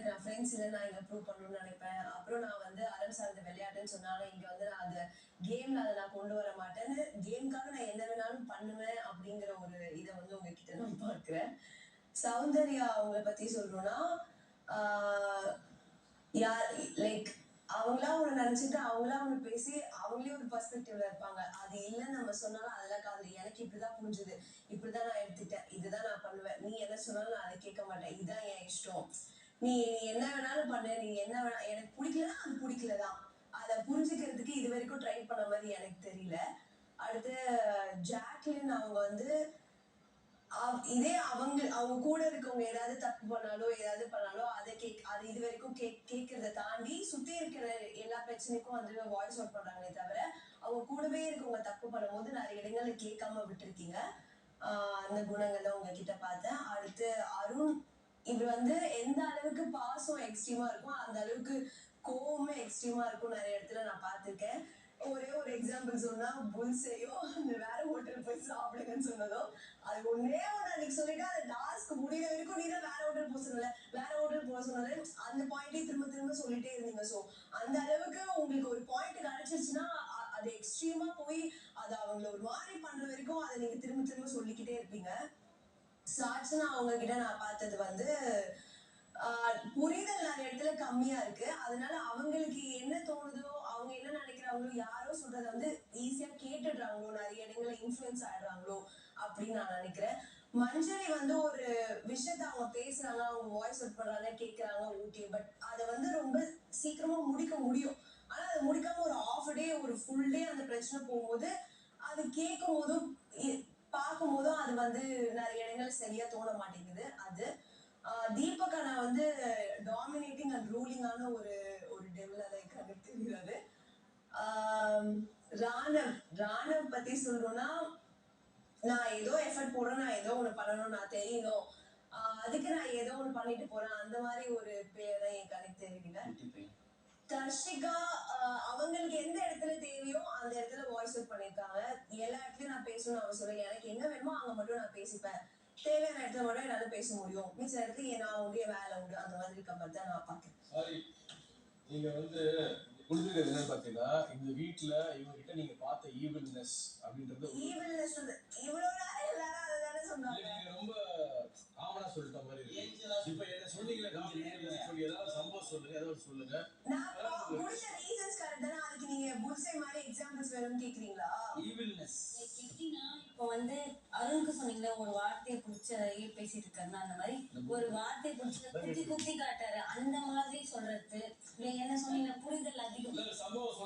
நான் ஃப்ரெண்ட்ஸ் இல்ல நான் இங்க ப்ரூவ் பண்ணணும்னு நினைப்பேன். அப்புறம் நான் வந்து அறம் சார்ந்த விளையாட்டுன்னு சொன்னாலும் இங்க வந்து நான் அத கேம்ல அத நான் கொண்டு வர மாட்டேன்னு, கேம்க்காக நான் என்ன வேணாலும் பண்ணுவேன் அப்படிங்கிற ஒரு இத வந்து உங்ககிட்ட நான் பார்க்கிறேன். சௌந்தர்யா அவங்கள பத்தி சொல்லணும்னா, ஆ யார் லைக் அவங்களா ஒண்ணு நினைச்சுட்டு, அவங்களா ஒண்ணு பேசி, அவங்களே ஒரு பெர்ஸ்பெக்டிவ்ல இருப்பாங்க. அது இல்லன்னு நம்ம சொன்னாலும் அதெல்லாம் காதுல எனக்கு இப்படிதான் புரிஞ்சுது. இப்படிதான் நான் எடுத்துட்டேன். இதுதான் நான் பண்ணுவேன். நீ என்ன சொன்னாலும் நான் அத கேட்க மாட்டேன். இதான் என் இஷ்டம். நீ நீ என்ன வேணாலும் பண்ணு. நீ என்ன வேணா எனக்கு பிடிக்கலன்னா அது பிடிக்கல தான். அத புரிஞ்சுக்கிறதுக்கு இதுவரைக்கும் ட்ரை பண்ண மாரி எனக்கு தெரியல. அடுத்து ஜாக்லின் அவங்க வந்து இதே அவங்க கூட இருக்கவங்க ஏதாவது தப்பு பண்ணாலோ ஏதாவது பண்ணாலோ அதை இது வரைக்கும் கேட்கறத தாண்டி சுத்தி இருக்கிற எல்லா பிரச்சனைக்கும் வந்து வாய்ஸ் அவுட் பண்றாங்களே தவிர அவங்க கூடவே இருக்கவங்க தப்பு பண்ணும்போது நிறைய இடங்கள்ல கேட்காம விட்டுருக்கீங்க. அந்த குணங்களை உங்ககிட்ட பார்த்தேன். அடுத்து அருண், இவர் வந்து எந்த அளவுக்கு பாசம் எக்ஸ்ட்ரீமா இருக்கும் அந்த அளவுக்கு கோவமே எக்ஸ்ட்ரீமா இருக்கும் நிறைய இடத்துல நான் பார்த்திருக்கேன். ஒரே ஒரு எக்ஸாம்பிள் சொன்னா புல்சையும் அந்த வேற ஹோட்டல் போய் சாப்பிடுங்கன்னு சொன்னதும் அது ஒன்னே ஒண்ணு அன்னைக்கு சொல்லிட்டு அந்த டாஸ்க் முடிகிற வரைக்கும் நீ தான் வேற ஹோட்டல் போக சொன்னல வேற ஹோட்டல் போக சொன்னது அந்த பாயிண்டே திரும்ப திரும்ப சொல்லிட்டே இருந்தீங்க. ஸோ அந்த அளவுக்கு உங்களுக்கு ஒரு பாயிண்ட் கிடைச்சிருச்சுன்னா அது எக்ஸ்ட்ரீமா போய் அது அவங்களை ஒரு மாதிரி பண்ற வரைக்கும் அதை நீங்க திரும்ப திரும்ப சொல்லிக்கிட்டே இருப்பீங்க. சாட்சனா அவங்க கிட்ட நான் பார்த்தது வந்து புரிதல் நிறைய இடத்துல கம்மியா இருக்கு. அதனால அவங்களுக்கு என்ன தோணுதோ அவங்க என்ன நினைக்கிறாங்களோ யாரோ சொல்றத வந்து ஈஸியா கேட்டுடுறாங்களோ நிறைய இடங்கள்ல இன்ஃபுளுன்ஸ் ஆயிடுறாங்களோ அப்படின்னு நான் நினைக்கிறேன். மஞ்சரி வந்து ஒரு விஷயத்த அவங்க பேசுறாங்க, அவங்க வாய்ஸ் அவுட் பண்றாங்க, கேட்கறாங்க, ஓகே. பட் அதை வந்து ரொம்ப சீக்கிரமா முடிக்க முடியும். ஆனா அதை முடிக்காம ஒரு ஆஃப் டே ஒரு ஃபுல் டே அந்த பிரச்சனை போகும்போது அது கேட்கும் போதும் பார்க்கும் போதும் அது வந்து நிறைய இடங்கள் சரியா தோண மாட்டேங்குது. அது தீபக் அண்ணா வந்து டாமினேட்டிங் அண்ட் ரூலிங்கான ஒரு ஒரு டெவில் அதை கனெக்ட் தெரிகிறது. ராணவ் ராணவ் பத்தி சொல்லணும்னா, நான் ஏதோ எஃபர்ட் போடுறேன், நான் ஏதோ ஒண்ணு பண்ணணும், நான் தெரியணும், அதுக்கு நான் ஏதோ ஒண்ணு பண்ணிட்டு போறேன், அந்த மாதிரி ஒரு பேரை என் கனெக்ட் தெரியல. தர்ஷிகா அவங்களுக்கு எந்த இடத்துல தேவையோ அந்த இடத்துல வாய்ஸ் அவுட் பண்ணிருக்காங்க. எல்லா இடத்துலயும் நான் பேசணும்னு அவசியம் இல்லை. எனக்கு எங்க வேணுமோ அங்க மட்டும் நான் பேசிப்பேன். தேவையான இடத்துல மட்டும் என்னால பேச முடியும். மிச்ச இடத்துல நான் உடைய வேலை உண்டு அந்த மாதிரி இருக்க மாதிரி தான் நான் பாக்கிறேன். நீங்க வந்து புரிஞ்சுக்கிறது என்னன்னு பாத்தீங்கன்னா, இந்த வீட்டுல இவங்க கிட்ட நீங்க பார்த்த ஈவில்னஸ் அப்படின்றது இவ்வளவு நேரம் எல்லாரும் அதுதானே சொன்னாங்க. நீங்க ரொம்ப காமனா சொல்லிட்ட மாதிரி இருக்கு. இப்ப என்ன சொன்னீங்களே சொல்லி ஏதாவது சம்பவம் சொல்லுங்க, ஏதாவது சொல்லுங்க. நான் முடிச்ச ரீசன்ஸ் கரெக்ட் தானே. அதுக்கு நீங்க புல்சே மாதிரி எக்ஸாம்பிள்ஸ் வேணும்னு கேக்குறீங்களா? ஈவில்னஸ் எப்படின்னா இப்போ வந்து அருணுக்கு சொன்னீங்களா ஒரு வார்த்தையை பிடிச்சதையே பேசிட்டு இருக்காருன்னா அந்த மாதிரி ஒரு வார்த்தையை பிடிச்சத குத்தி குத்தி காட்டாரு அந்த மாதிரி சொல்றது. நீங்க என்ன சொன்னீங்க புரிதல் அதிகம். சம்பவம்